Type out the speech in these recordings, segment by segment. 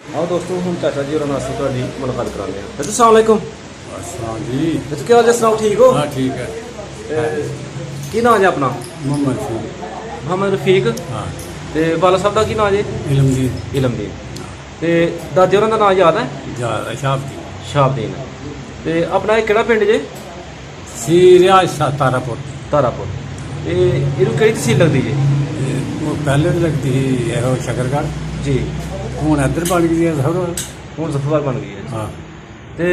आओ दोस्तों हम चाचा जी और नासी थोड़ी मुलाकात कराने हैं। चाचा अस्सलाम वालेकुम। अस्सलाम जी। चाचा क्या हाल है, सुनाओ ठीक हो? हाँ ठीक है। की नाम है अपना? मोहम्मद सिंह। मोहम्मद रफीक। हाँ। ते वाला साहब का की नाम है? इलमदीन। इलमदीन। ते दादे होरां दा नाम याद है? जा शाहबदी। शाहबदीन। ते अपना ये केड़ा पिंड जे? सी रियाज तारापुर। तारापुर। ते इहनूं केड़ी तहसील लगदी जे? वो पहले तो लगती थी यह शकरगढ़, जी। हूँ इधर बन गई है सर। ਹੁਣ ਜ਼ਫਰਵਾਲ ਬਣ ਗਈ ਹੈ। हाँ। ਤੇ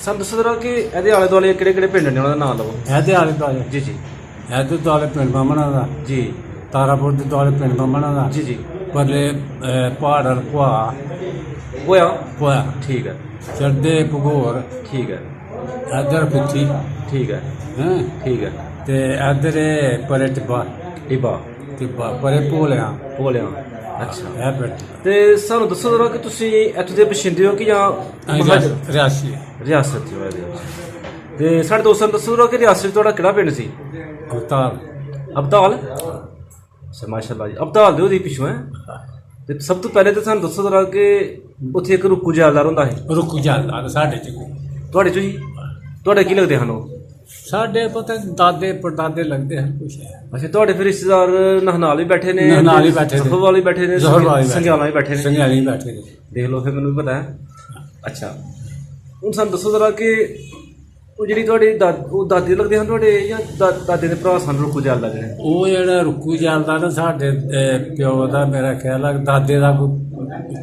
ਸਾਨੂੰ ਦੱਸੋ ਜਰਾ ਕਿ ਇਹਦੇ ਆਲੇ ਦੁਆਲੇ ਕਿਹੜੇ ਕਿਹੜੇ ਪਿੰਡ ਨੇ, ਉਹਨਾਂ ਦਾ ਨਾਮ ਲਵੋ। ਇਹਦੇ ਆਲੇ ਦੁਆਲੇ ਜੀ ਜੀ ਇਹਦੇ ਦੁਆਲੇ ਪਿੰਡ ਬਾਮਣਾ ਦਾ, ਜੀ ਤਾਰਾਪੁਰ ਦੇ ਦੁਆਲੇ ਪਿੰਡ ਬਾਮਣਾ ਦਾ, ਜੀ ਜੀ। ਪਰਲੇ ਪਹਾੜ ਭੁਆ ਹੋਇਆ। ਭੁਆ ਠੀਕ ਹੈ ਚੜਦੇ ਭਗੌਰ, ਠੀਕ ਹੈ ਇਧਰ ਪਿੱਥੀ ਠੀਕ ਹੈ ਹੈ, ਠੀਕ ਹੈ। ਤੇ ਇਧਰ ਪਰੇ ਟਿੱਬਾ ਟਿੱਬਾ ਟਿੱਬਾ ਪਰੇ ਭੋਲਿਆ। ਭੋਲਿਆਂ। ਅੱਛਾ। ਇਹ ਪਿੰਡ ਤੇ ਸਾਨੂੰ ਦੱਸੋ ਜਰਾ ਕਿ ਤੁਸੀਂ ਇੱਥੋਂ ਦੇ ਬਸ਼ਿੰਦੇ ਹੋ ਕਿ ਜਾਂ ਮਹਾਜਰ? ਰਿਆਸੀ ਰਿਆਸਤ ਚ ਹੋਏ ਹੋ। ਤੇ ਸਾਡੇ ਦੋਸਤਾਂ ਨੂੰ ਦੱਸੋ ਜਰਾ ਕਿ ਰਿਆਸਤ 'ਚ ਤੁਹਾਡਾ ਕਿਹੜਾ ਪਿੰਡ ਸੀ? ਅਵਤਾਰ। ਅਬਦਾਲ। ਅੱਛਾ ਮਾਸ਼ਾਅੱਲਾ ਜੀ, ਅਬਦਾਲ ਦੇ ਉਹਦੀ ਪਿੱਛੋਂ ਹੈ। ਤੇ ਸਭ ਤੋਂ ਪਹਿਲੇ ਤਾਂ ਸਾਨੂੰ ਦੱਸੋ ਜਰਾ ਕਿ ਉੱਥੇ ਇੱਕ ਰੁੱਕੂ ਜਾਲਦਾਰ ਹੁੰਦਾ ਸੀ, ਰੁਕ ਜਾਂਦਾ ਸਾਡੇ ਚ। ਤੁਹਾਡੇ ਚੋਂ ਹੀ? ਤੁਹਾਡੇ ਕੀ ਲੱਗਦੇ ਹਨ ਉਹ? ਸਾਡੇ ਪਤਾ ਦਾਦੇ ਪੜਦਾਦੇ ਲੱਗਦੇ ਹਨ ਕੁਛ ਹੈ। ਅੱਛਾ, ਤੁਹਾਡੇ ਫਿਰ ਰਿਸ਼ਤੇਦਾਰ ਨਹਨਾਲ ਵੀ ਬੈਠੇ ਨੇ, ਨਹਨਾਲ ਵੀ ਬੈਠੇ ਨੇ, ਜ਼ਫਰਵਾਲ ਵੀ ਬੈਠੇ ਨੇ, ਸੰਗਿਆਲਾਂ ਵੀ ਬੈਠੇ ਨੇ। ਸੰਗਿਆਲੀ ਵੀ ਬੈਠੇ ਨੇ। ਦੇਖ ਲਓ, ਫਿਰ ਮੈਨੂੰ ਵੀ ਪਤਾ ਹੈ। ਅੱਛਾ, ਹੁਣ ਸਾਨੂੰ ਦੱਸੋ ਜਰਾ ਕਿ ਉਹ ਜਿਹੜੀ ਤੁਹਾਡੀ ਉਹ ਦਾਦੀ ਲੱਗਦੇ ਹਨ ਤੁਹਾਡੇ, ਜਾਂ ਦਾਦੇ ਦੇ ਭਰਾ ਸਨ ਰੁੱਕੂ ਜਾਲਦਾਰ ਜਿਹੜੇ? ਉਹ ਜਿਹੜਾ ਰੁਕੂ ਜਾਂਦਾ ਨਾ ਸਾਡੇ ਪਿਓ ਦਾ, ਮੇਰਾ ਖਿਆਲ ਹੈ ਦਾਦੇ ਦਾ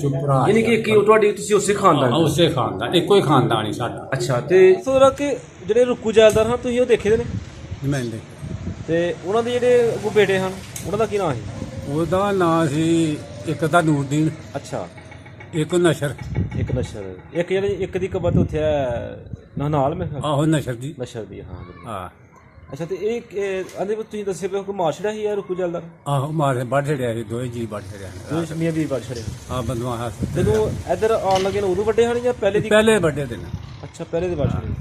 ਚੁੱਪ ਭਰਾ, ਯਾਨੀ ਕਿ ਇੱਕ ਹੀ ਤੁਹਾਡੀ, ਤੁਸੀਂ ਉਸੇ ਖਾਨਦਾਨ? ਉਸੇ ਖਾਨਦਾਨ, ਇੱਕੋ ਹੀ ਖਾਨਦਾਨ ਹੀ ਸਾਡਾ। ਅੱਛਾ, ਤੇ ਦੱਸੋ ਜਰਾ ਕਿ ਜਿਹੜੇ ਰੁੱਕੂ ਜਾਲਦਾਰ ਹਨ ਤੁਸੀਂ ਉਹ ਦੇਖੇ ਦੇ ਨੇ? ਮੈਂ ਤੇ ਉਹਨਾਂ ਦੇ ਜਿਹੜੇ ਅੱਗੋਂ ਬੇਟੇ ਹਨ ਉਹਨਾਂ ਦਾ ਕੀ ਨਾਮ ਸੀ? ਉਹਦਾ ਨਾਂ ਸੀ ਇੱਕ ਦਾ ਨੂਰਦੀਨ, ਅੱਛਾ। ਇੱਕ ਨਸ਼ਰ। ਇੱਕ ਨਸ਼ਰ। ਇੱਕ ਜਿਹੜੀ ਇੱਕ ਦੀ ਕਬਤ ਉੱਥੇ ਹੈ ਨਹਨਾਲ ਮੈਂ? ਆਹੋ ਨਸ਼ਰ ਦੀ। ਨਸ਼ਰ ਦੀ, ਹਾਂ ਹਾਂ। ਅੱਛਾ, ਤੇ ਇਹ ਆਂਦੇ ਤੁਸੀਂ ਦੱਸਿਆ ਪਿਆ ਕਿ ਮਾਸ਼ੜਾ ਹੀ ਹੈ ਰੁੱਕੂ ਜਾਲਦਾਰ? ਆਹੋ ਮਾਰੇ ਵੱਢ ਛੜਿਆ ਸੀ, ਦੋਏ ਜੀ ਵੱਢ ਛੜਿਆ। ਮੀਆਂ ਦੀ ਬਾਤ ਛੜੇ। ਹਾਂ ਬੰਦਵਾ ਹੱਥ। ਜਦੋਂ ਇੱਧਰ ਆਉਣ ਲੱਗੇ ਨੇ ਉਦੋਂ ਵੱਡੇ ਹਨ ਜਾਂ ਪਹਿਲੇ ਦੀ? ਪਹਿਲੇ ਵੱਡੇ ਦਿਨ। ਅੱਛਾ, ਪਹਿਲੇ ਦੇ ਬਾਤ ਛੜੇ।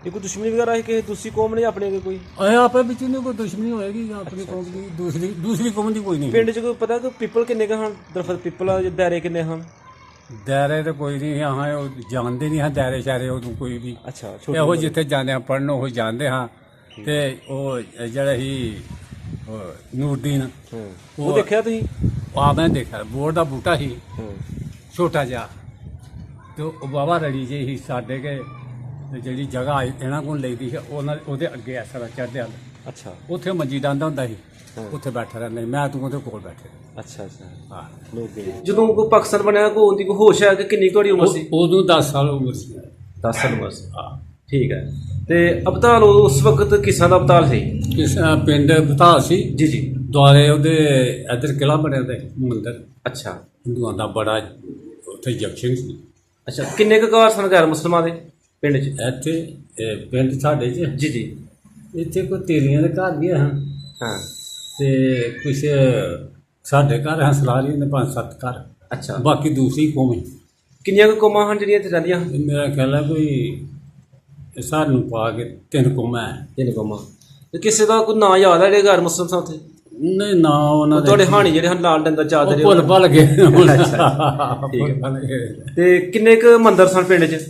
ਇਹ ਕੋਈ ਦੁਸ਼ਮਣੀ ਵਗੈਰਾ ਹੈ ਕਿ ਦੂਸਰੀ ਕੌਮ ਨੇ ਆਪਣੇ ਅੱਗੇ ਕੋਈ? ਆਪੇ ਵਿੱਚ ਨਹੀਂ ਕੋਈ ਦੁਸ਼ਮਣੀ ਹੋਏਗੀ ਆਪਣੀ ਕੌਮ ਦੀ, ਦੂਸਰੀ ਕੌਮ ਦੀ ਕੋਈ ਨਹੀਂ। ਪਿੰਡ 'ਚ ਕੋਈ ਪਤਾ ਕਿ ਪੀਪਲ ਕਿੰਨੇ ਕੁ ਹਨ, ਦਰਖਤ ਪੀਪਲ ਦੇ ਦਾਇਰੇ ਕਿੰਨੇ ਹਨ? ਦਾਇਰੇ ਤਾਂ ਕੋਈ ਨਹੀਂ, ਹਾਂ ਉਹ ਜਾਣਦੇ ਨਹੀਂ ਹਾਂ ਦਾਇਰੇ ਸ਼ਾਇਰੇ ਉਦੋਂ ਕੋਈ ਵੀ। ਅੱਛਾ। ਇਹੋ ਜਿੱਥੇ ਜਾਂਦੇ ਹਾਂ ਪੜ੍ਹਨ ਉਹ ਜਾਂਦੇ ਹਾਂ। ਤੇ ਉਹ ਜਿਹੜਾ ਹੀ ਨੂਰਦੀਨ, ਉਹ ਦੇਖਿਆ ਤੁਸੀਂ? ਆ ਮੈਂ ਦੇਖਿਆ, ਬੋਰ ਦਾ ਬੂਟਾ ਸੀ ਛੋਟਾ ਜਿਹਾ, ਤੇ ਉਹ ਬਾਬਾ ਰੜੀ ਜਿਹੀ ਸੀ ਸਾਡੇ ਕੇ, ਜਿਹੜੀ ਜਗ੍ਹਾ ਇਹਨਾਂ ਕੋਲ ਲਈਦੀ ਸੀ ਉਹਦੇ ਅੱਗੇ ਇਸ ਤਰ੍ਹਾਂ ਚੜ੍ਹਦੇ ਹਨ। ਅੱਛਾ। ਉੱਥੇ ਮੰਜੀ ਡਾਂਦਾ ਹੁੰਦਾ ਸੀ, ਉੱਥੇ ਬੈਠਾ ਰਹਿੰਦਾ ਸੀ ਮੈਂ, ਤੂੰ ਉਹਦੇ ਕੋਲ ਬੈਠੇ। ਅੱਛਾ ਅੱਛਾ। ਹਾਂ। ਜਦੋਂ ਕੋਈ ਪਾਕਿਸਤਾਨ ਬਣਿਆ ਕੋਈ ਉਹਦੀ ਕੋਈ ਹੋਸ਼ ਹੈ ਕਿ ਕਿੰਨੀ ਤੁਹਾਡੀ ਉਮਰ ਸੀ? ਉਦੋਂ 10 ਸਾਲ ਉਮਰ ਸੀ। 10 ਸਾਲ ਉਮਰ ਸੀ। ਹਾਂ। ਠੀਕ ਹੈ। ਤੇ ਅਬਤਾਲ ਉਸ ਵਕਤ ਕਿਸਾਂ ਦਾ ਅਬਤਾਲ ਸੀ? ਕਿਸ ਪਿੰਡ ਬਤਾ ਸੀ ਜੀ ਜੀ। ਦੁਆਰੇ ਉਹਦੇ ਇੱਧਰ ਕਿਲ੍ਹਾ ਬਣਿਆ ਦਾ ਮੰਦਰ। ਅੱਛਾ। ਹਿੰਦੂਆਂ ਦਾ ਬੜਾ ਉੱਥੇ ਜੰਕਸ਼ਨ ਸੀ। ਅੱਛਾ, ਕਿੰਨੇ ਕੁ ਘਰ ਸਨ ਗੈਰ ਮੁਸਲਮਾਨ ਦੇ ਪਿੰਡ 'ਚ? ਇੱਥੇ ਪਿੰਡ ਸਾਡੇ 'ਚ ਜੀ ਜੀ। ਇੱਥੇ ਕੋਈ ਤੇਲੀਆਂ ਦੇ ਘਰ ਵੀ ਹਨ, ਹਾਂ। ਤੇ ਕੁਛ ਸਾਡੇ ਘਰ ਹਨ, ਸਲਾਰੀਆਂ ਦੇ 5-7 ਘਰ। ਅੱਛਾ। ਬਾਕੀ ਦੂਸਰੀ ਕੌਮ। ਕਿੰਨੀਆਂ ਕੁ ਕੌਮਾਂ ਹਨ ਜਿਹੜੀਆਂ ਇੱਥੇ ਰਹਿੰਦੀਆਂ? ਮੇਰਾ ਖਿਆਲ ਹੈ ਕੋਈ ਸਾਨੂੰ ਪਾ ਕੇ 3 ਕੌਮਾਂ ਹੈ। 3 ਕੌਮਾਂ। ਤੇ ਕਿਸੇ ਦਾ ਕੋਈ ਨਾਂ ਯਾਦ ਹੈ ਜਿਹੜੇ ਗੈਰ ਮੁਸਲਮ ਸਨ ਉੱਥੇ? ਨਹੀਂ ਨਾ ਉਹਨਾਂ ਦੇ ਤੁਹਾਡੇ ਹਾਣੀ ਜਿਹੜੇ ਹਨ ਲਾਲ ਡੰਗਰ ਚਾਦਰ? ਭੁੱਲ ਗਏ। ਠੀਕ ਹੈ। ਤੇ ਕਿੰਨੇ ਕੁ ਮੰਦਿਰ ਸਨ ਪਿੰਡ 'ਚ?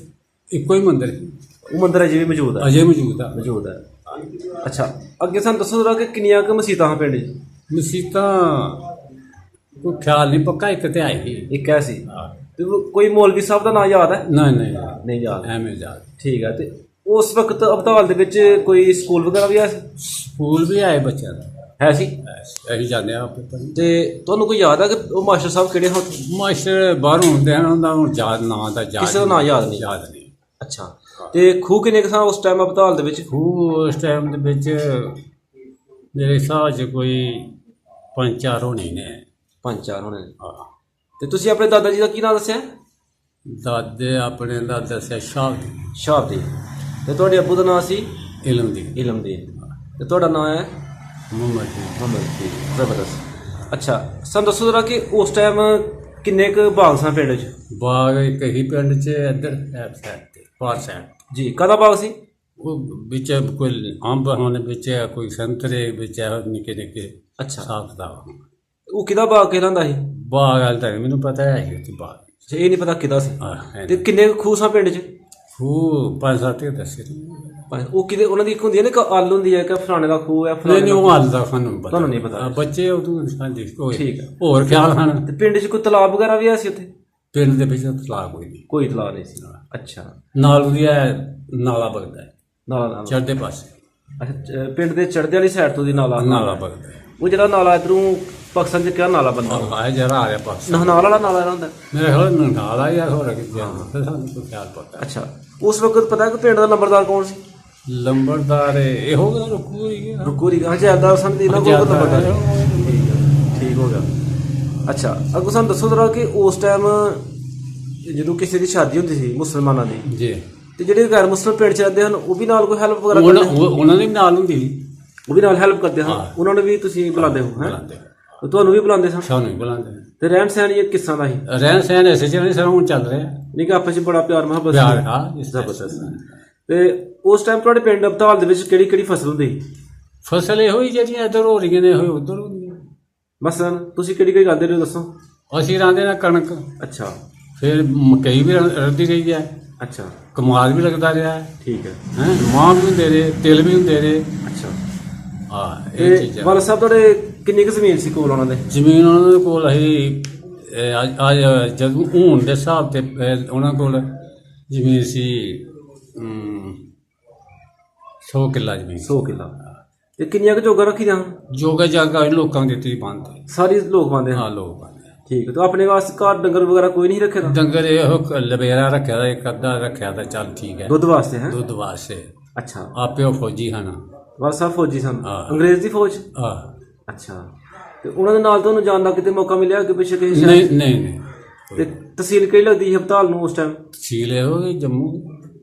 ਇੱਕੋ ਹੀ ਮੰਦਿਰ। ਉਹ ਮੰਦਿਰ ਅਜੇ ਵੀ ਮੌਜੂਦ ਹੈ? ਅਜੇ ਮੌਜੂਦ ਆ। ਮੌਜੂਦ ਹੈ। ਅੱਛਾ, ਅੱਗੇ ਸਾਨੂੰ ਦੱਸੋ ਜਰਾ ਕਿ ਕਿੰਨੀਆਂ ਕੁ ਮਸੀਤਾਂ ਹਨ ਪਿੰਡ 'ਚ? ਮਸੀਤਾਂ ਕੋਈ ਖਿਆਲ ਨਹੀਂ ਪੱਕਾ, ਇੱਕ ਤੇ ਆਈ ਸੀ। ਇੱਕ ਹੈ ਸੀ। ਤੇ ਕੋਈ ਮੌਲਵੀ ਸਾਹਿਬ ਦਾ ਨਾਮ ਯਾਦ ਹੈ? ਨਹੀਂ ਨਹੀਂ ਯਾਦ। ਐਵੇਂ ਯਾਦ। ਠੀਕ ਹੈ। ਤੇ ਉਸ ਵਕਤ ਅਬਤਾਲ ਦੇ ਵਿੱਚ ਕੋਈ ਸਕੂਲ ਵਗੈਰਾ ਵੀ ਹੈ? ਸਕੂਲ ਵੀ ਆਏ ਬੱਚਿਆਂ ਦਾ ਹੈ ਸੀ? ਅਸੀਂ ਜਾਂਦੇ ਆ ਆਪੇ। ਤੇ ਤੁਹਾਨੂੰ ਕੋਈ ਯਾਦ ਹੈ ਕਿ ਉਹ ਮਾਸਟਰ ਸਾਹਿਬ ਕਿਹੜੇ ਹਨ? ਮਾਸਟਰ ਬਾਹਰੋਂ ਹੁੰਦੇ ਹਨ, ਉਹਦਾ ਹੁਣ ਯਾਦ ਨਾਂ ਦਾ ਕਿਸੇ ਦਾ ਨਾਂ ਯਾਦ ਨਹੀਂ? ਯਾਦ ਨਹੀਂ। ਅੱਛਾ। ਤੇ ਖੂਹ ਕਿੰਨੇ ਕੁ ਸਨ ਉਸ ਟਾਈਮ ਅਬਤਾਲ ਦੇ ਵਿੱਚ? ਖੂਹ ਉਸ ਟਾਈਮ ਦੇ ਵਿੱਚ ਮੇਰੇ ਹਿਸਾਬ 'ਚ ਕੋਈ 5-4 ਹੋਣੇ ਨੇ। 5-4 ਹੋਣੇ ਨੇ। ਹਾਂ। ਤੇ ਤੁਸੀਂ ਆਪਣੇ ਦਾਦਾ ਜੀ ਦਾ ਕੀ ਨਾਮ ਦੱਸਿਆ? ਦਾਦੇ ਆਪਣੇ ਦਾ ਦੱਸਿਆ ਸ਼ਾਹਬਦੀਨ। ਸ਼ਾਹਬਦੀਨ। ਤੇ ਤੁਹਾਡੇ ਅੱਬੂ ਦਾ ਨਾਮ ਸੀ? ਇਲਮਦੀਨ। ਇਲਮਦੀਨ। ਤੇ ਤੁਹਾਡਾ ਨਾਮ ਹੈ? ਮੁਹੰਮਦ। ਜ਼ਬਰਦਸਤ। ਅੱਛਾ, ਸਾਨੂੰ ਦੱਸੋ ਜਰਾ ਕਿ ਉਸ ਟਾਈਮ ਕਿੰਨੇ ਕੁ ਬਾਗ ਸਨ ਪਿੰਡ 'ਚ? ਬਾਗ ਇੱਕ ਹੀ ਪਿੰਡ 'ਚ ਇੱਧਰ ਸਾਈਡ 'ਤੇ ਪਾਰ ਸਾਈਡ ਜੀ। ਕਾਹਦਾ ਬਾਗ ਸੀ? ਉਹ ਵਿੱਚ ਕੋਈ ਅੰਬ ਹੋਣੇ, ਵਿੱਚ ਕੋਈ ਸੰਤਰੇ, ਵਿੱਚ ਨਿੱਕੇ ਨਿੱਕੇ। ਅੱਛਾ। ਸਾਫ ਦਾ ਉਹ ਕਿਹਦਾ ਬਾਗ ਕਹਿਲਾਂਦਾ ਸੀ? ਬਾਗ ਹਾਲ ਤੱਕ ਮੈਨੂੰ ਪਤਾ ਹੈ ਕਿ ਉੱਥੇ ਬਾਗ ਅੱਛਾ, ਇਹ ਨਹੀਂ ਪਤਾ ਕਿਹਦਾ ਸੀ। ਹਾਂ ਤੇ ਕਿੰਨੇ ਕੁ ਖੂਹ ਸਾਂ ਪਿੰਡ 'ਚ? ਉਹ 5-7 ਕੇ ਦੱਸੇ ਉਹ ਕਿਤੇ ਉਹਨਾਂ ਦੀ ਇੱਕ ਹੁੰਦੀ ਹੈ ਨਾ, ਇੱਕ ਅੱਲ ਹੁੰਦੀ ਹੈ ਕਿ ਫਲਾਣੇ ਦਾ ਖੂਹ ਹੈ, ਨਹੀਂ ਫਲਾਣੇ ਨਹੀਂ ਦਾ ਉਹ ਹਾਲ ਦਾ ਸਾਨੂੰ ਪਤਾ ਤੁਹਾਨੂੰ ਨਹੀਂ ਪਤਾ। ਹਾਂ, ਬੱਚੇ ਉਦੋਂ ਹਾਂਜੀ ਕੋਈ ਠੀਕ ਹੈ। ਹੋਰ ਖਿਆਲ ਹਨ। ਤੇ ਪਿੰਡ 'ਚ ਕੋਈ ਤਲਾਬ ਵਗੈਰਾ ਵੀ ਹੈ ਸੀ ਉੱਥੇ? ਪਿੰਡ ਦੇ ਵਿੱਚ ਤਲਾਕ ਹੋਈ ਨਹੀਂ, ਕੋਈ ਤਲਾਬ ਨਹੀਂ ਸੀ। ਅੱਛਾ, ਨਾਲ ਉਹਦੀ ਇਹ ਨਾਲਾ ਵਗਦਾ ਹੈ ਨਾਲਾ ਨਾਲਾ। ਚੜ੍ਹਦੇ ਪਾਸੇ ਅੱਛਾ, ਪਿੰਡ ਦੇ ਚੜ੍ਹਦੇ ਵਾਲੀ ਸਾਈਡ ਤੋਂ ਦੀ ਨਾਲਾ? ਨਾਲਾ ਵਗਦਾ ਹੈ। ਉਹ ਜਿਹੜਾ ਨਾਲਾ ਇਧਰੋਂ ਪਾਕਿਸਤਾਨ 'ਚ ਕਿਹੜਾ ਨਾਲਾ ਬੰਦਾ? ਆਹ ਜਰਾ ਆ ਰਿਹਾ ਪਾਸੇ ਨਹਨਾਲ ਵਾਲਾ ਨਾਲਾ ਜਿਹੜਾ ਹੁੰਦਾ? ਮੇਰੇ ਖਿਆਲ ਨਾਲਾ ਜਾਂ ਹੋਰ ਕਿਤੇ ਜਾਂਦਾ ਸਾਨੂੰ ਕੋਈ ਖਿਆਲ ਪਤਾ। ਅੱਛਾ, ਉਸ ਵਕਤ ਪਤਾ ਕਿ ਪਿੰਡ ਦਾ ਨੰਬਰਦਾਰ ਕੌਣ ਸੀ? ਲੰਬੜਦਾਰ ਇਹੋ ਗੱਲ ਰੁਕੂ ਹੀ ਗਿਆ ਰੁਕੂ ਦੀ ਹਜ਼ਾਰਦਾਰ ਸੰਧੀ ਨਾ ਕੋਈ ਨੰਬਰਦਾਰ? ਠੀਕ ਹੋ ਗਿਆ। ਅੱਛਾ, ਅੱਗੋਂ ਸਾਨੂੰ ਦੱਸੋ ਜ਼ਰਾ ਕਿ ਉਸ ਟਾਈਮ ਜਦੋਂ ਕਿਸੇ ਦੀ ਸ਼ਾਦੀ ਹੁੰਦੀ ਸੀ ਮੁਸਲਮਾਨਾਂ ਦੀ, ਜੀ, ਤੇ ਜਿਹੜੇ ਗੈਰ ਮੁਸਲਮਾਨ ਪਿੰਡ 'ਚ ਰਹਿੰਦੇ ਹਨ ਉਹ ਵੀ ਨਾਲ ਕੋਈ ਹੈਲਪ ਵਗੈਰਾ ਉਹਨਾਂ ਕਰਦੇ? ਉਹਨਾਂ ਦੀ ਵੀ ਨਾਲ ਹੁੰਦੀ ਸੀ, ਉਹ ਵੀ ਨਾਲ ਹੈਲਪ ਕਰਦੇ ਹਨ? ਹਾਂ। ਉਹਨਾਂ ਨੂੰ ਵੀ ਤੁਸੀਂ ਬੁਲਾਉਂਦੇ ਹੋ? ਹੈ, ਬੁਲਾਉਂਦੇ ਤੁਹਾਨੂੰ ਵੀ ਬੁਲਾਉਂਦੇ ਸਨ? ਸਾਨੂੰ ਵੀ ਬੁਲਾਉਂਦੇ। ਤੇ ਰਹਿਣ ਸਹਿਣ ਇਹ ਕਿਸ ਤਰ੍ਹਾਂ ਦਾ ਸੀ? ਰਹਿਣ ਸਹਿਣ ਐਸੇ ਜਿਹੜੇ ਸਰ ਹੁਣ ਚੱਲ ਰਿਹਾ ਨਹੀਂ ਕਿ ਆਪਸ 'ਚ ਬੜਾ ਪਿਆਰ ਮੁਹੱਬਤ ਸੀ? ਪਿਆਰ ਹਾਂ ਇਸ ਜ਼ਬਰਦਸਤ। ਤੇ ਉਸ ਟਾਈਮ ਤੁਹਾਡੇ ਪਿੰਡ ਅਬਤਾਲ ਦੇ ਵਿੱਚ ਕਿਹੜੀ ਕਿਹੜੀ ਫਸਲ ਹੁੰਦੀ ਸੀ? ਫਸਲ ਇਹੋ ਹੀ ਜਿਹੜੀਆਂ ਇੱਧਰ ਹੋ ਰਹੀਆਂ ਨੇ ਇਹੋ ਉੱਧਰ ਹੁੰਦੀਆਂ। ਮਸਲਨ ਤੁਸੀਂ ਕਿਹੜੀ ਕਿਹੜੀ ਕਰਦੇ ਹੋ ਦੱਸੋ? ਅਸੀਂ ਰਾਂਦੇ ਨਾ ਕਣਕ, ਅੱਛਾ ਫਿਰ ਮਕਈ ਵੀ ਰੱਖਦੀ ਰਹੀ ਹੈ, ਅੱਛਾ, ਕਮਾਲ ਵੀ ਲੱਗਦਾ ਰਿਹਾ ਹੈ, ਠੀਕ ਹੈ। ਮਾਂ ਵੀ ਹੁੰਦੇ ਰਹੇ, ਤਿਲ ਵੀ ਹੁੰਦੇ ਰਹੇ। ਅੱਛਾ, ਹਾਂ ਇਹ ਇਹ ਚੀਜ਼ਾਂ। ਵਾਲਾ ਸਾਹਿਬ ਤੁਹਾਡੇ ਕਿੰਨੀ ਕੁ ਜ਼ਮੀਨ ਸੀ ਕੋਲ ਉਹਨਾਂ ਦੇ? ਜ਼ਮੀਨ ਉਹਨਾਂ ਦੇ ਕੋਲ ਅਸੀਂ ਅੱਜ ਜਦੋਂ ਹੁਣ ਦੇ ਹਿਸਾਬ ਤੇ ਉਹਨਾਂ ਕੋਲ ਜ਼ਮੀਨ ਸੀ 100 ਕਿੱਲਾ ਜ਼ਮੀਨ। 100 ਕਿੱਲਾ। ਤੇ ਕਿੰਨੀਆਂ ਕੁ ਜੋਗਾ ਰੱਖੀ ਜਾਂ? ਜੋਗਾ ਜਾਗਾ ਲੋਕਾਂ ਦੀ ਦਿੱਤੀ ਬੰਦ ਸਾਰੀ ਲੋਕ ਪਾਉਂਦੇ ਹਨ? ਹਾਂ ਲੋਕ ਪਾਉਂਦੇ। ਠੀਕ ਹੈ। ਤਾਂ ਆਪਣੇ ਵਾਸਤੇ ਘਰ ਡੰਗਰ ਵਗੈਰਾ ਕੋਈ ਨਹੀਂ ਰੱਖਿਆ? ਡੰਗਰ ਇਹੋ ਲਵੇਰਾ ਰੱਖਿਆ ਦਾ, ਇੱਕ ਅੱਧਾ ਰੱਖਿਆ ਦਾ, ਚੱਲ ਠੀਕ ਹੈ, ਦੁੱਧ ਵਾਸਤੇ? ਹੈ, ਦੁੱਧ ਵਾਸਤੇ। ਅੱਛਾ। ਆਪੇ ਉਹ ਫੌਜੀ ਹਨ? ਵਾਲਾ ਸਾਹਿਬ ਫੌਜੀ ਸਨ? ਹਾਂ। ਅੰਗਰੇਜ਼ ਦੀ ਫੌਜ? ਹਾਂ। ਅੱਛਾ, ਤੇ ਉਹਨਾਂ ਦੇ ਨਾਲ ਤੁਹਾਨੂੰ ਜਾਣ ਦਾ ਕਿਤੇ ਮੌਕਾ ਮਿਲਿਆ ਅੱਗੇ ਪਿੱਛੇ ਕਿਸੇ ਸ਼ਹਿਰ? ਨਹੀਂ ਨਹੀਂ ਨਹੀਂ। ਤੇ ਤਹਿਸੀਲ ਕਿਹੜੀ ਲੱਗਦੀ ਸੀ ਹਸਪਤਾਲ ਨੂੰ ਉਸ ਟਾਈਮ? ਤਹਿਸੀਲ ਇਹੋ ਗਈ ਜੰਮੂ।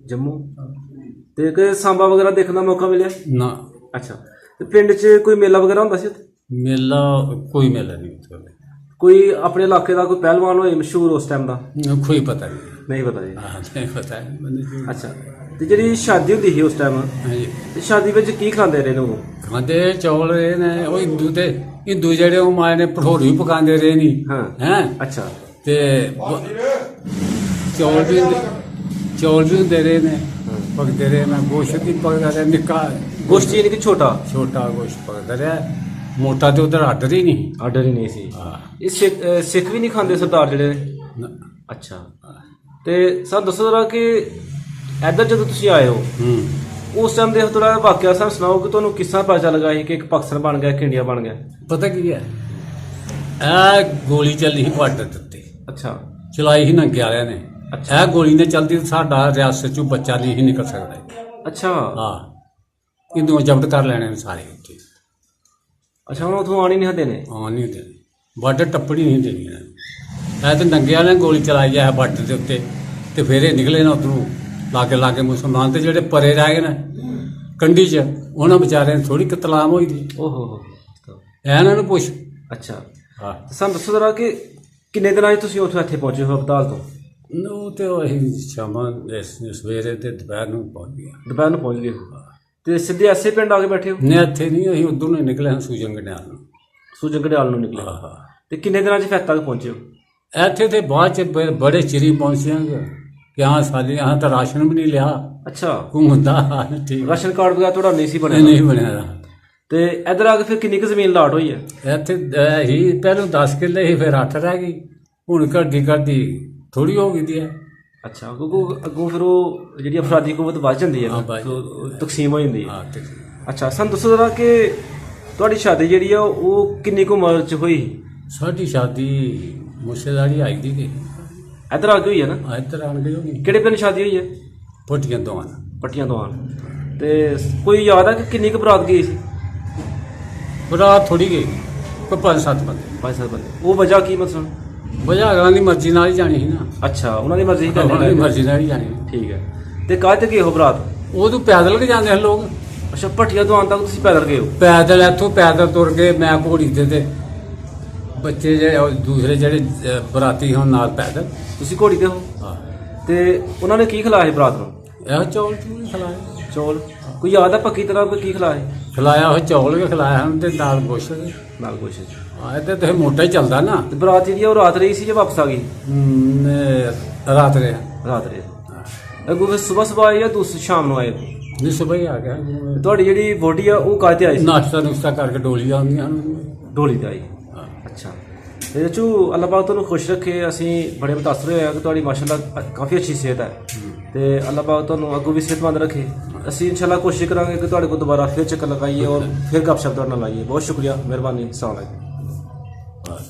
ਜੰਮੂ। ਤੇ ਕਿ ਸਾਂਬਾ ਵਗੈਰਾ ਦੇਖਣ ਦਾ ਮੌਕਾ ਮਿਲਿਆ? ਨਾ। ਅੱਛਾ, ਤੇ ਪਿੰਡ 'ਚ ਕੋਈ ਮੇਲਾ ਵਗੈਰਾ ਹੁੰਦਾ ਸੀ ਉੱਥੇ? ਮੇਲਾ ਕੋਈ ਮੇਲਾ ਨਹੀਂ ਉੱਥੇ। ਕੋਈ ਆਪਣੇ ਇਲਾਕੇ ਦਾ ਕੋਈ ਪਹਿਲਵਾਨ ਹੋਏ ਮਸ਼ਹੂਰ ਉਸ ਟਾਈਮ ਦਾ? ਕੋਈ ਪਤਾ ਨਹੀਂ। ਨਹੀਂ ਪਤਾ ਜੀ? ਹਾਂ ਨਹੀਂ ਪਤਾ ਮੈਨੂੰ। ਅੱਛਾ, ਤੇ ਜਿਹੜੀ ਸ਼ਾਦੀ ਹੁੰਦੀ ਸੀ ਉਸ ਟਾਈਮ, ਹਾਂਜੀ, ਤੇ ਸ਼ਾਦੀ ਵਿੱਚ ਕੀ ਖਾਂਦੇ ਰਹੇ ਨੇ ਉਹ? ਖਾਂਦੇ ਚੌਲ ਰਹੇ ਨੇ ਉਹ ਹਿੰਦੂ ਜਿਹੜੇ ਉਹ ਮਾਏ ਨੇ ਭਠੋਰੂ ਵੀ ਪਕਾਉਂਦੇ ਰਹੇ ਨਹੀਂ। ਹਾਂ। ਹੈ ਅੱਛਾ, ਤੇ ਚੌਲ ਵੀ ਹੁੰਦੇ ਰਹੇ ਨੇ, ਪਕਦੇ ਰਹੇ ਨੇ, ਗੋਸ਼ਤ ਵੀ ਪਕਦਾ ਰਿਹਾ, ਨਿੱਕਾ ਗੋਸ਼ਤੀ ਯਾਨੀ ਕਿ ਛੋਟਾ ਗੋਸ਼ਤ ਪਕਦਾ ਰਿਹਾ, ਮੋਟਾ ਤੇ ਉਧਰ ਆਰਡਰ ਹੀ ਨਹੀਂ। ਆਰਡਰ ਹੀ ਨਹੀਂ ਸੀ। ਹਾਂ। ਇਹ ਸਿੱਖ ਵੀ ਨਹੀਂ ਖਾਂਦੇ ਸਰਦਾਰ ਜਿਹੜੇ? ਨਾ। ਅੱਛਾ, ਤੇ ਸਰ ਦੱਸੋ ਜਰਾ ਕਿ ਇੱਧਰ ਜਦੋਂ ਤੁਸੀਂ ਆਏ ਹੋ ਉਸ ਟਾਈਮ ਦੇ ਥੋੜਾ ਵਾਕਿਆ ਸਾਨੂੰ ਸੁਣਾਓ ਕਿ ਤੁਹਾਨੂੰ ਕਿਸ ਤਰ੍ਹਾਂ ਪਤਾ ਲੱਗਾ ਸੀ ਕਿ ਇੱਕ ਪਾਕਿਸਤਾਨ ਬਣ ਗਿਆ, ਇੱਕ ਇੰਡੀਆ ਬਣ ਗਿਆ? ਪਤਾ ਕੀ ਹੈ, ਇਹ ਗੋਲੀ ਚੱਲੀ ਸੀ ਬਾਰਡਰ ਦੇ ਉੱਤੇ, ਅੱਛਾ, ਚਲਾਈ ਸੀ ਨੰਗੇ ਵਾਲਿਆਂ ਨੇ। ਅੱਛਾ। ਇਹ ਗੋਲੀ ਨੇ ਚੱਲਦੀ ਸਾਡਾ ਰਿਆਸਤ ਚੋਂ ਬੱਚਾ ਨਹੀਂ ਸੀ ਨਿਕਲ ਸਕਦਾ। ਅੱਛਾ। ਹਾਂ, ਹਿੰਦੂ ਜ਼ਬਤ ਕਰ ਲੈਣੇ ਨੇ ਸਾਰੇ ਉੱਥੇ। ਅੱਛਾ, ਹੁਣ ਉਥੋਂ ਆਣੀ ਨਹੀਂ ਹੱਦੇ ਨੇ? ਹਾਂ ਨਹੀਂ ਦੇਣੀ, ਬਾਰਡਰ ਟੱਪੜੀ ਨਹੀਂ ਦੇਣੀ। ਇਹ ਤੇ ਨੰਗੇ ਵਾਲਿਆਂ ਨੇ ਗੋਲੀ ਚਲਾਈ ਹੈ ਬਾਰਡਰ ਦੇ ਉੱਤੇ, ਤੇ ਫਿਰ ਇਹ ਨਿਕਲੇ ਨਾ ਉੱਧਰੋਂ ਲਾਗੇ ਮੁਸਲਮਾਨ, ਤੇ ਜਿਹੜੇ ਪਰੇ ਰਹਿ ਗਏ ਨੇ ਕੰਢੀ 'ਚ ਉਹਨਾਂ ਵਿਚਾਰਿਆਂ ਨੂੰ ਥੋੜੀ ਕਤਲਾਮ ਹੋਈ ਦੀ। ਓਹੋ, ਇਹਨਾਂ ਨੂੰ ਪੁੱਛ। ਅੱਛਾ। ਹਾਂ, ਸਾਨੂੰ ਦੱਸੋ ਜਰਾ ਕਿ ਕਿੰਨੇ ਦਿਨਾਂ 'ਚ ਤੁਸੀਂ ਉੱਥੋਂ ਇੱਥੇ ਪਹੁੰਚੇ ਹੋ ਹਸਪਤਾਲ ਤੋਂ? ਉਹ ਤੇ ਅਸੀਂ ਸ਼ਾਮਾਂ ਸਵੇਰੇ ਤੇ ਦੁਪਹਿਰ ਨੂੰ ਪਹੁੰਚ ਗਏ। ਦੁਪਹਿਰ ਨੂੰ ਪਹੁੰਚ ਗਏ ਹੋ ਤੇ ਸਿੱਧੇ ਐਸੇ ਪਿੰਡ ਆ ਕੇ ਬੈਠੇ ਹੋ? ਨਹੀਂ ਇੱਥੇ ਨਹੀਂ, ਅਸੀਂ ਉੱਧਰ ਨੂੰ ਨਿਕਲੇ ਹਾਂ ਸੂਜਨ ਗੰਡਿਆਲ ਨੂੰ। ਸੂਜਨ ਘੜਿਆਲ ਨੂੰ ਨਿਕਲੇ? ਹਾਂ। ਤੇ ਕਿੰਨੇ ਦਿਨਾਂ 'ਚ ਫਿਰ ਤੱਕ ਪਹੁੰਚੇ ਹੋ? ਇੱਥੇ ਤੇ ਬਾਅਦ 'ਚ ਬੜੇ ਚਿਰੀ ਪਹੁੰਚਿਆਂਗੇ ਕਿ ਹਾਂ ਸਾਡੀ यहाँ ਤਾਂ ਰਾਸ਼ਨ ਵੀ ਨਹੀਂ ਲਿਆ। ਅੱਛਾ, ਘੁੰਮਦਾ ਠੀਕ। ਰਾਸ਼ਨ ਕਾਰਡ ਵਗੈਰਾ ਤੁਹਾਡਾ ਨਹੀਂ ਸੀ ਬਣਿਆ? ਨਹੀਂ ਬਣਿਆ। ਤੇ ਇੱਧਰ ਆ ਕੇ ਫਿਰ ਕਿੰਨੀ ਕੁ ਜ਼ਮੀਨ ਲਾਟ ਹੋਈ ਹੈ? ਇੱਥੇ ਹੀ ਪਹਿਲੋਂ 10 ਕਿੱਲੇ ਸੀ, ਫਿਰ 8 ਰਹਿ ਗਈ, ਹੁਣ ਘੜਦੀ ਥੋੜੀ ਹੋ ਗਈ ਦੀ ਹੈ। ਅੱਛਾ, ਕਿਉਂਕਿ ਅੱਗੋਂ ਫਿਰ ਉਹ ਜਿਹੜੀ ਅਫਰਾਦੀ ਕੂਵਤ ਵੱਧ ਜਾਂਦੀ ਹੈ ਹਾਂ, ਨਾ, ਵੱਧ ਉਹ ਤਕਸੀਮ ਹੋ ਜਾਂਦੀ ਹੈ। ਹਾਂ ਤੇ ਅੱਛਾ, ਸਾਨੂੰ ਦੱਸੋ ਜਰਾ ਕਿ ਤੁਹਾਡੀ ਸ਼ਾਦੀ ਜਿਹੜੀ ਆ ਉਹ ਕਿੰਨੀ ਕੁ ਉਮਰ 'ਚ ਹੋਈ? ਸਾਡੀ ਸ਼ਾਦੀ ਮੁਰਸ਼ਿਦਾਬਾਦ ਆਈ ਦੀ ਕਿ ਇੱਧਰ ਆ ਕੇ ਹੋਈ ਹੈ ਨਾ? ਇੱਧਰ ਆਣ ਗਈ ਹੋਣੀ, ਕਿਹੜੇ ਪਿੰਡ ਸ਼ਾਦੀ ਹੋਈ ਹੈ? ਪੱਟੀਆਂ ਤੋਂ ਆਣ। ਪੱਟੀਆਂ ਤੋਂ ਆਣ। ਤੇ ਕੋਈ ਯਾਦ ਆ ਕਿ ਕਿੰਨੀ ਕੁ ਬਰਾਤ ਗਈ ਸੀ? ਬਰਾਤ ਥੋੜੀ ਗਈ, ਕੋਈ 5-7 ਬੰਦੇ। 5-7 ਬੰਦੇ। ਉਹ ਵਜ੍ਹਾ ਕੀ ਮਤਲਬ? ਵਜ੍ਹਾ ਅਗਲਾਂ ਦੀ ਮਰਜ਼ੀ ਨਾਲ ਹੀ ਜਾਣੀ ਸੀ ਨਾ। ਅੱਛਾ, ਉਹਨਾਂ ਦੀ ਮਰਜ਼ੀ ਉਹਨਾਂ ਦੀ ਕਰਨੀ? ਮਰਜ਼ੀ ਨਾਲ ਹੀ ਜਾਣੀ। ਠੀਕ ਹੈ। ਤੇ ਕਾਹਦੇ ਤੇ ਗਏ ਹੋ ਬਰਾਤ? ਉਹ ਤੋਂ ਪੈਦਲ ਕੇ ਜਾਂਦੇ ਹਨ ਲੋਕ। ਅੱਛਾ, ਭੱਟੀਆਂ ਤੋਂ ਆਉਣ ਤੱਕ ਤੁਸੀਂ ਪੈਦਲ ਗਏ ਹੋ? ਪੈਦਲ ਇੱਥੋਂ ਪੈਦਲ ਤੁਰ ਕੇ, ਮੈਂ ਘੋੜੀ ਤੇ ਬੱਚੇ ਜਿਹੜੇ ਉਹ ਦੂਸਰੇ ਜਿਹੜੇ ਬਰਾਤੀ ਹੁਣ ਨਾਲ ਪੈਦਲ। ਤੁਸੀਂ ਘੋੜੀ ਤੇ ਹੋ? ਹਾਂ। ਤੇ ਉਹਨਾਂ ਨੇ ਕੀ ਖਿਲਾਇਆ ਸੀ ਬਰਾਤ ਨੂੰ? ਇਹੋ ਚੌਲ ਚੂਲ ਖਿਲਾਏ। ਚੌਲ? ਕੋਈ ਯਾਦ ਆ ਪੱਕੀ ਤਰ੍ਹਾਂ ਕੋਈ ਕੀ ਖਿਲਾਇਆ ਸੀ? ਖਿਲਾਇਆ ਉਹ ਚੌਲ ਵੀ ਖਿਲਾਇਆ ਹਨ ਤੇ ਨਾਲ ਗੋਸ਼ਤ। ਨਾਲ ਕੁਛ ਆ ਤੇ ਤੇ ਮੋਟਾ ਹੀ ਚੱਲਦਾ ਨਾ। ਤੇ ਬਰਾਤ ਜਿਹੜੀ ਆ ਉਹ ਰਾਤ ਰਹੀ ਸੀ ਜਾਂ ਵਾਪਸ ਆ ਗਈ? ਰਾਤ ਰਿਹਾ। ਰਾਤ ਰਹੀ। ਅੱਗੋਂ ਫਿਰ ਸਵੇਰ ਆਏ ਜਾਂ ਦੂਸਰੀ ਸ਼ਾਮ ਨੂੰ ਆਏ? ਨਹੀਂ ਸੁਬਹ ਹੀ ਆ ਗਿਆ। ਤੁਹਾਡੀ ਜਿਹੜੀ ਬੋਡੀ ਆ ਉਹ ਕਾਹਤੇ ਆਈ ਸੀ? ਨਾਸ਼ਤਾ ਨੁਸ਼ਤਾ ਕਰਕੇ ਡੋਲੀ ਆਉਂਦੀਆਂ ਹਨ। ਡੋਲੀ ਤੇ ਆਈ। ਅੱਛਾ। ਤੇ ਚੂ ਅੱਲਾਹ ਪਾਕ ਤੁਹਾਨੂੰ ਖੁਸ਼ ਰੱਖੇ। ਅਸੀਂ ਬੜੇ ਮੁਤਾਸਰ ਹੋਏ ਹਾਂ ਕਿ ਤੁਹਾਡੀ ਮਾਸ਼ਾਅੱਲਾ ਕਾਫੀ ਅੱਛੀ ਸਿਹਤ ਹੈ ਤੇ ਅੱਲਾਹ ਪਾਕ ਤੁਹਾਨੂੰ ਅੱਗੋਂ ਵੀ ਸਿਹਤਮੰਦ ਰੱਖੇ। ਅਸੀਂ ਇਨਸ਼ਾਅੱਲਾ ਕੋਸ਼ਿਸ਼ ਕਰਾਂਗੇ ਕਿ ਤੁਹਾਡੇ ਕੋਲ ਦੁਬਾਰਾ ਫਿਰ ਚੱਕਰ ਲਗਾਈਏ ਔਰ ਫਿਰ ਗੱਪਸ਼ਪ ਤੁਹਾਡੇ ਨਾਲ ਲਾਈਏ। ਬਹੁਤ ਸ਼ੁਕਰੀਆ, ਮਿਹਰਬਾਨੀ। अस्सलाम वालेकुम।